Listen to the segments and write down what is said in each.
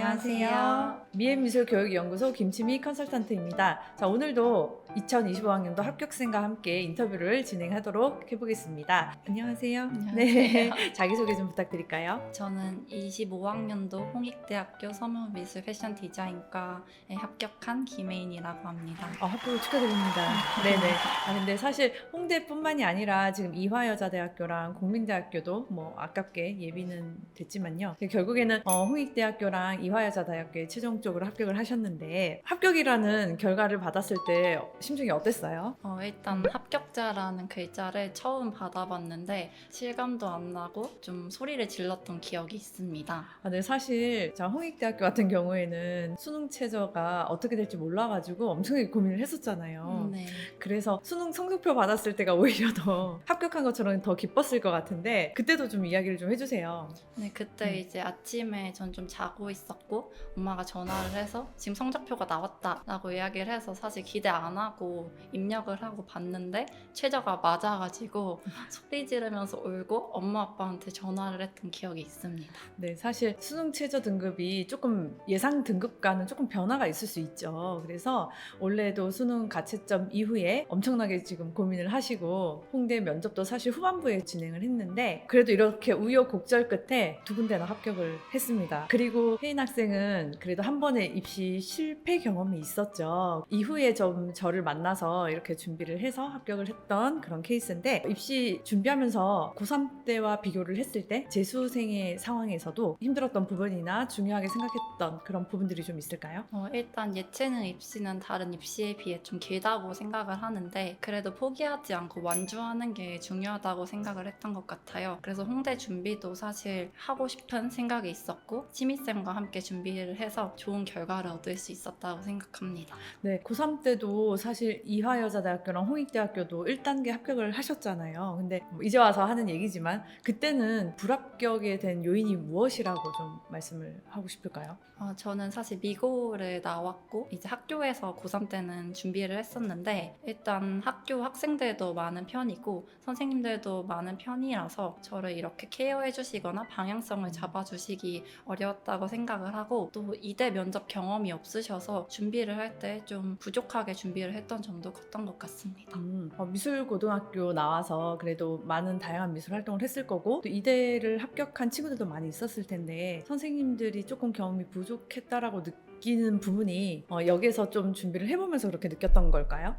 안녕하세요. 미앤미술교육연구소 김치미 컨설턴트입니다. 자, 오늘도 2025학년도 합격생과 함께 인터뷰를 진행하도록 해보겠습니다. 안녕하세요. 안녕하세요. 네, 자기소개 좀 부탁드릴까요? 저는 25학년도 홍익대학교 서문미술 패션 디자인과에 합격한 김혜인이라고 합니다. 합격 축하드립니다. 네네. 근데 사실 홍대뿐만이 아니라 지금 이화여자대학교랑 국민대학교도 뭐 아깝게 예비는 됐지만요. 결국에는 홍익대학교랑 이화여자대학교에 최종적으로 합격을 하셨는데 합격이라는 결과를 받았을 때 심정이 어땠어요? 일단 합격자라는 글자를 처음 받아봤는데 실감도 안 나고 좀 소리를 질렀던 기억이 있습니다. 네, 사실 홍익대학교 같은 경우에는 수능 최저가 어떻게 될지 몰라가지고 엄청나게 고민을 했었잖아요. 네. 그래서 수능 성적표 받았을 때가 오히려 더 합격한 것처럼 더 기뻤을 것 같은데 그때도 좀 이야기를 좀 해주세요. 네, 그때 이제 아침에 전 좀 자고 있었고 엄마가 전화를 해서 지금 성적표가 나왔다라고 이야기를 해서 사실 기대 안 하고 입력을 하고 봤는데 최저가 맞아가지고 소리 지르면서 울고 엄마 아빠한테 전화를 했던 기억이 있습니다. 네, 사실 수능 최저 등급이 조금 예상 등급과는 조금 변화가 있을 수 있죠. 그래서 원래도 수능 가채점 이후에 엄청나게 지금 고민을 하시고 홍대 면접도 사실 후반부에 진행을 했는데 그래도 이렇게 우여곡절 끝에 두 군데나 합격을 했습니다. 그리고 혜인 학생은 그래도 한 번의 입시 실패 경험이 있었죠. 이후에 좀 저를 만나서 이렇게 준비를 해서 합격을 했던 그런 케이스인데 입시 준비하면서 고3 때와 비교를 했을 때 재수생의 상황에서도 힘들었던 부분이나 중요하게 생각했던 그런 부분들이 좀 있을까요? 일단 예체능 입시는 다른 입시에 비해 좀 길다고 생각을 하는데 그래도 포기하지 않고 완주하는 게 중요하다고 생각을 했던 것 같아요. 그래서 홍대 준비도 사실 하고 싶은 생각이 있었고 치미쌤과 함께 준비를 해서 좋은 결과를 얻을 수 있었다고 생각합니다. 네, 고3 때도 사실 이화여자대학교랑 홍익대학교도 1단계 합격을 하셨잖아요. 근데 이제 와서 하는 얘기지만 그때는 불합격에 된 요인이 무엇이라고 좀 말씀을 하고 싶을까요? 저는 사실 미고를 나왔고 이제 학교에서 고3 때는 준비를 했었는데 일단 학교 학생들도 많은 편이고 선생님들도 많은 편이라서 저를 이렇게 케어해 주시거나 방향성을 잡아주시기 어려웠다고 생각을 하고 또 이대 면접 경험이 없으셔서 준비를 할 때 좀 부족하게 준비를 했던 점도 컸던 것 같습니다. 미술고등학교 나와서 그래도 많은 다양한 미술 활동을 했을 거고 또 이대를 합격한 친구들도 많이 있었을 텐데 선생님들이 조금 경험이 부족했다라고 느끼는 부분이 여기에서 좀 준비를 해보면서 그렇게 느꼈던 걸까요?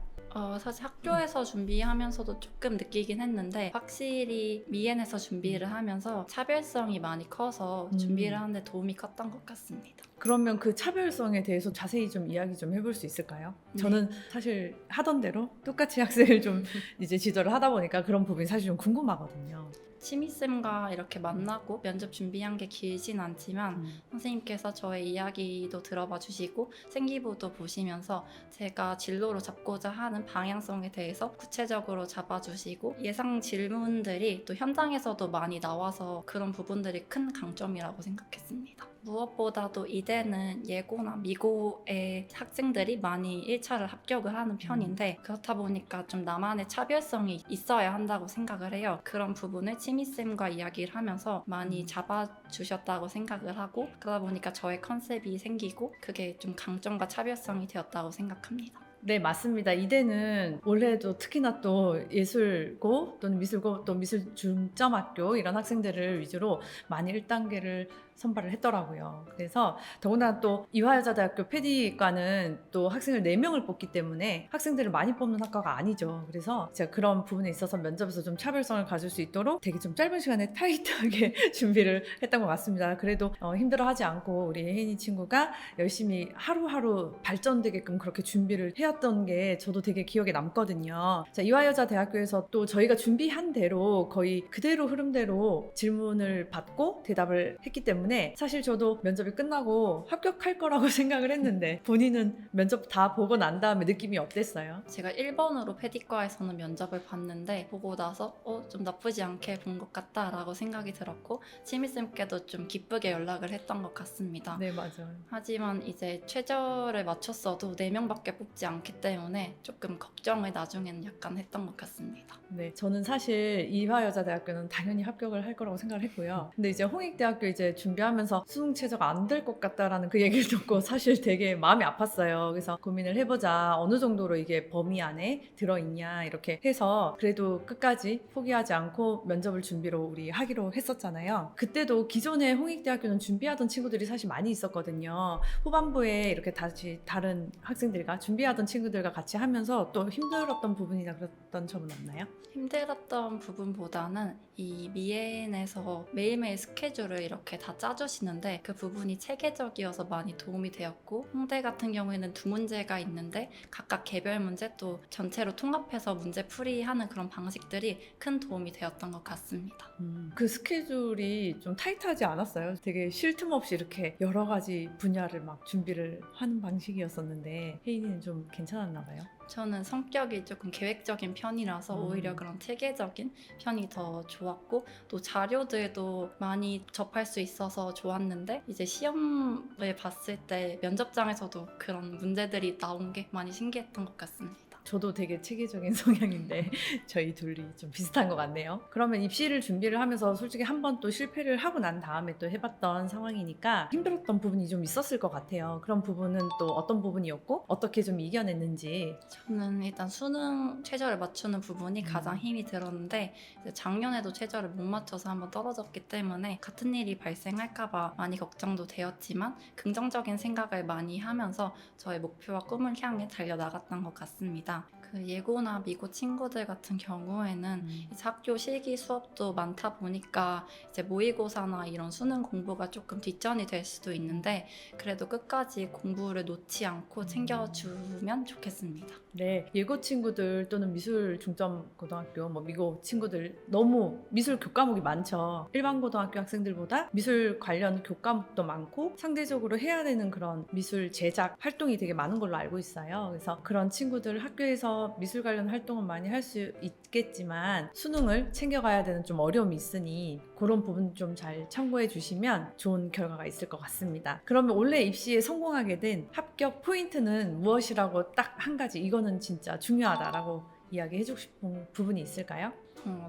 사실 학교에서 준비하면서도 조금 느끼긴 했는데 확실히 미엔에서 준비를 하면서 차별성이 많이 커서 준비를 하는데 도움이 컸던 것 같습니다. 그러면 그 차별성에 대해서 자세히 좀 이야기 좀 해볼 수 있을까요? 네. 저는 사실 하던 대로 똑같이 학생을 좀 이제 지도를 하다 보니까 그런 부분이 사실 좀 궁금하거든요. 치미쌤과 이렇게 만나고 면접 준비한 게 길진 않지만 선생님께서 저의 이야기도 들어봐 주시고 생기부도 보시면서 제가 진로로 잡고자 하는 방향성에 대해서 구체적으로 잡아주시고 예상 질문들이 또 현장에서도 많이 나와서 그런 부분들이 큰 강점이라고 생각했습니다. 무엇보다도 이대는 예고나 미고의 학생들이 많이 1차를 합격을 하는 편인데 그렇다 보니까 좀 나만의 차별성이 있어야 한다고 생각을 해요. 그런 부분을 치미쌤과 이야기를 하면서 많이 잡아주셨다고 생각을 하고 그러다 보니까 저의 컨셉이 생기고 그게 좀 강점과 차별성이 되었다고 생각합니다. 네, 맞습니다. 이대는 원래도 특히나 또 예술고 또는 미술고 또 미술 중점학교 이런 학생들을 위주로 많이 1단계를 선발을 했더라고요. 그래서 더구나 또 이화여자대학교 패디과는 또 학생을 4명을 뽑기 때문에 학생들을 많이 뽑는 학과가 아니죠. 그래서 제가 그런 부분에 있어서 면접에서 좀 차별성을 가질 수 있도록 되게 좀 짧은 시간에 타이트하게 준비를 했던 것 같습니다. 그래도 힘들어하지 않고 우리 혜인이 친구가 열심히 하루하루 발전되게끔 그렇게 준비를 해왔던 게 저도 되게 기억에 남거든요. 자, 이화여자대학교에서 또 저희가 준비한 대로 거의 그대로 흐름대로 질문을 받고 대답을 했기 때문에 사실 저도 면접이 끝나고 합격할 거라고 생각을 했는데 본인은 면접 다 보고 난 다음에 느낌이 어땠어요? 제가 1번으로 패디과에서는 면접을 봤는데 보고 나서 좀 나쁘지 않게 본 것 같다라고 생각이 들었고 치미쌤께도 좀 기쁘게 연락을 했던 것 같습니다. 네, 맞아요. 하지만 이제 최저를 맞췄어도 4명밖에 뽑지 않기 때문에 조금 걱정을 나중에는 약간 했던 것 같습니다. 네, 저는 사실 이화여자대학교는 당연히 합격을 할 거라고 생각을 했고요. 근데 이제 홍익대학교 이제 준비하면서 수능 최저가 안 될 것 같다라는 그 얘기를 듣고 사실 되게 마음이 아팠어요. 그래서 고민을 해보자. 어느 정도로 이게 범위 안에 들어있냐 이렇게 해서 그래도 끝까지 포기하지 않고 면접을 준비로 우리 하기로 했었잖아요. 그때도 기존에 홍익대학교는 준비하던 친구들이 사실 많이 있었거든요. 후반부에 이렇게 다시 다른 학생들과 준비하던 친구들과 같이 하면서 또 힘들었던 부분이나 그랬던 점은 없나요? 힘들었던 부분보다는 이 미엔에서 매일매일 스케줄을 이렇게 다 짜주시는데 그 부분이 체계적이어서 많이 도움이 되었고, 홍대 같은 경우에는 두 문제가 있는데 각각 개별 문제 또 전체로 통합해서 문제 풀이하는 그런 방식들이 큰 도움이 되었던 것 같습니다. 그 스케줄이 좀 타이트하지 않았어요? 되게 쉴 틈 없이 이렇게 여러 가지 분야를 막 준비를 하는 방식이었었는데 혜인이는 좀 괜찮았나 봐요? 저는 성격이 조금 계획적인 편이라서 오히려 그런 체계적인 편이 더 좋았고, 또 자료들도 많이 접할 수 있어서 좋았는데, 이제 시험을 봤을 때 면접장에서도 그런 문제들이 나온 게 많이 신기했던 것 같습니다. 저도 되게 체계적인 성향인데 저희 둘이 좀 비슷한 것 같네요. 그러면 입시를 준비를 하면서 솔직히 한 번 또 실패를 하고 난 다음에 또 해봤던 상황이니까 힘들었던 부분이 좀 있었을 것 같아요. 그런 부분은 또 어떤 부분이었고 어떻게 좀 이겨냈는지. 저는 일단 수능 최저를 맞추는 부분이 가장 힘이 들었는데, 이제 작년에도 최저를 못 맞춰서 한번 떨어졌기 때문에 같은 일이 발생할까봐 많이 걱정도 되었지만 긍정적인 생각을 많이 하면서 저의 목표와 꿈을 향해 달려나갔던 것 같습니다. 그 예고나 미고 친구들 같은 경우에는 이제 학교 실기 수업도 많다 보니까 이제 모의고사나 이런 수능 공부가 조금 뒷전이 될 수도 있는데, 그래도 끝까지 공부를 놓지 않고 챙겨주면 좋겠습니다. 네, 예고 친구들 또는 미술 중점 고등학교, 뭐 미고 친구들 너무 미술 교과목이 많죠. 일반 고등학교 학생들보다 미술 관련 교과목도 많고 상대적으로 해야 되는 그런 미술 제작 활동이 되게 많은 걸로 알고 있어요. 그래서 그런 친구들 학교에서 미술 관련 활동은 많이 할 수 있겠지만 수능을 챙겨가야 되는 좀 어려움이 있으니 그런 부분 좀 잘 참고해 주시면 좋은 결과가 있을 것 같습니다. 그러면 올해 입시에 성공하게 된 합격 포인트는 무엇이라고 딱 한 가지, 이거는 진짜 중요하다라고 이야기해 주고 싶은 부분이 있을까요?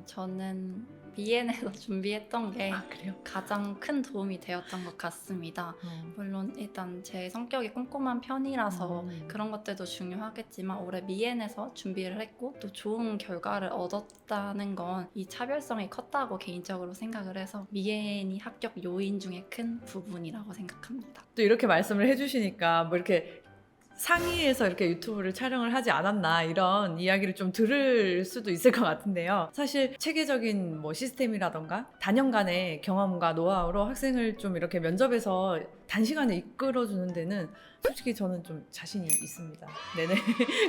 저는 미엔에서 준비했던 게 그래요? 가장 큰 도움이 되었던 것 같습니다. 물론 일단 제 성격이 꼼꼼한 편이라서 그런 것들도 중요하겠지만, 올해 미엔에서 준비를 했고 또 좋은 결과를 얻었다는 건 이 차별성이 컸다고 개인적으로 생각을 해서 미엔이 합격 요인 중에 큰 부분이라고 생각합니다. 또 이렇게 말씀을 해주시니까 뭐 이렇게 상의해서 이렇게 유튜브를 촬영을 하지 않았나 이런 이야기를 좀 들을 수도 있을 것 같은데요. 사실 체계적인 뭐 시스템이라던가 단연간의 경험과 노하우로 학생을 좀 이렇게 면접에서 단시간에 이끌어주는 데는 솔직히 저는 좀 자신이 있습니다. 네네.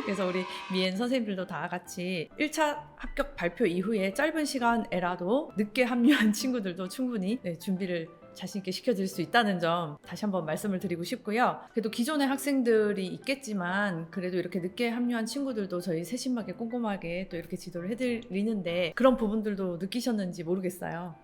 그래서 우리 미엔 선생님들도 다 같이 1차 합격 발표 이후에 짧은 시간에라도 늦게 합류한 친구들도 충분히 준비를 자신있게 시켜드릴 수 있다는 점 다시 한번 말씀을 드리고 싶고요. 그래도 기존의 학생들이 있겠지만 그래도 이렇게 늦게 합류한 친구들도 저희 세심하게 꼼꼼하게 또 이렇게 지도를 해드리는데 그런 부분들도 느끼셨는지 모르겠어요.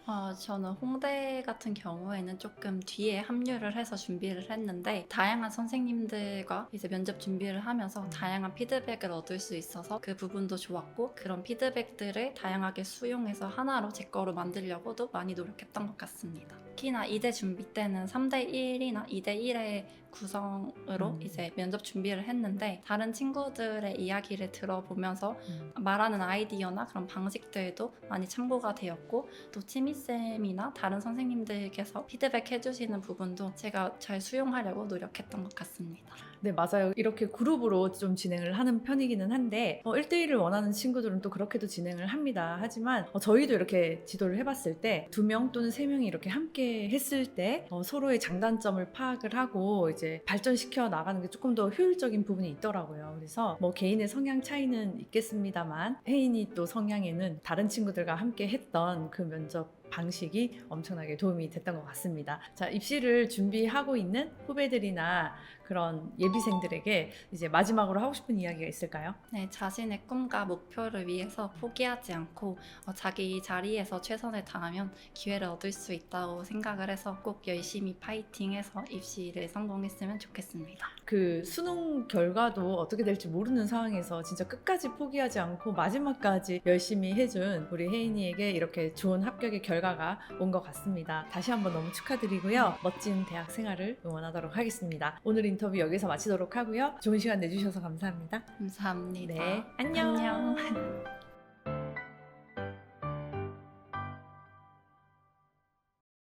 저는 홍대 같은 경우에는 조금 뒤에 합류를 해서 준비를 했는데, 다양한 선생님들과 이제 면접 준비를 하면서 다양한 피드백을 얻을 수 있어서 그 부분도 좋았고, 그런 피드백들을 다양하게 수용해서 하나로 제 거로 만들려고도 많이 노력했던 것 같습니다. 특히나 2대 준비 때는 3대1이나 2대1의 구성으로 이제 면접 준비를 했는데, 다른 친구들의 이야기를 들어보면서 말하는 아이디어나 그런 방식들도 많이 참고가 되었고, 또 치미쌤이나 다른 선생님들께서 피드백 해주시는 부분도 제가 잘 수용하려고 노력했던 것 같습니다. 네, 맞아요. 이렇게 그룹으로 좀 진행을 하는 편이기는 한데 1대1을 원하는 친구들은 또 그렇게도 진행을 합니다. 하지만 저희도 이렇게 지도를 해봤을 때 2명 또는 3명이 이렇게 함께 했을 때 서로의 장단점을 파악을 하고 이제 발전시켜 나가는 게 조금 더 효율적인 부분이 있더라고요. 그래서 뭐 개인의 성향 차이는 있겠습니다만 혜인이 또 성향에는 다른 친구들과 함께 했던 그 면접 방식이 엄청나게 도움이 됐던 것 같습니다. 자, 입시를 준비하고 있는 후배들이나 그런 예비생들에게 이제 마지막으로 하고 싶은 이야기가 있을까요? 네, 자신의 꿈과 목표를 위해서 포기하지 않고 자기 자리에서 최선을 다하면 기회를 얻을 수 있다고 생각을 해서 꼭 열심히 파이팅해서 입시를 성공했으면 좋겠습니다. 그 수능 결과도 어떻게 될지 모르는 상황에서 진짜 끝까지 포기하지 않고 마지막까지 열심히 해준 우리 혜인이에게 이렇게 좋은 합격의 결과가 온 것 같습니다. 다시 한번 너무 축하드리고요. 멋진 대학 생활을 응원하도록 하겠습니다. 오늘 인터뷰 여기서 마치도록 하고요. 좋은 시간 내주셔서 감사합니다. 감사합니다. 네, 안녕. 안녕.